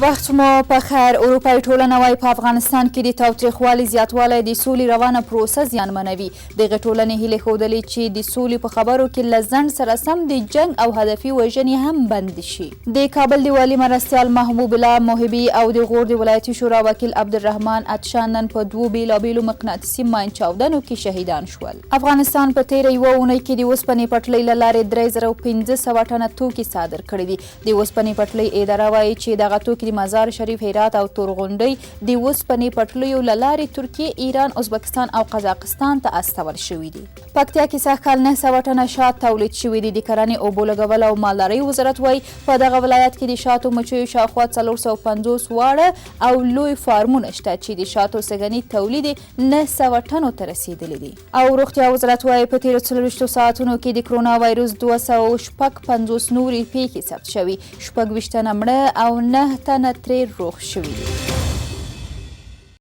وخت مو په خیر. اروپایي ټولنه وایي په افغانستان کې د تاوتریخوالي زیاتوالی د سولې روانه پروسه زیانمنوي. دغې ټولنې هیلې ښودلې چې د سولې په خبرو کې له ځنډ سره سم د جنګ او هدفي وژنې هم بند شي. د کابل د والي مرستیال محبوب الله محبي او د غور د ولایتي شورا وکیل عبدالرحمن اتشان نن په دوو بېلابېلو مقناطیسي ماین چاودنو کې شهیدان شول. افغانستان په تېره یوه اونۍ کې د اوسپنې پټلۍ له لارې 3500 ټنه توکي صادر کړي دي. د اوسپنې پټلۍ اداره وایي چې دغه توکي د مزار شریف، هرات او تورغونډۍ د اوسپنې پټلیو له لارې ترکیې، ایران، ازبکستان او قزاقستان ته استول شوي دي. پکتیا کې سږکال 900 ټنه شات تولید شوي دي. د کرنې، اوبو لګول او مالدارۍ وزارت وایي په دغه ولایت کې د شاتو مچیو شاوخوا 450 واړه او لوی فارمونه شته چې د شاتو سږني تولید 900 ټنو ته رسیدلی دي. او روغتیا وزارت وایي په تېرو 24 ساعتونو کې د کرونا وایرس 256 نورې پیښې ثبت شوي، 26 تنه مړه او 9 تنه ترې روغ شوي دي.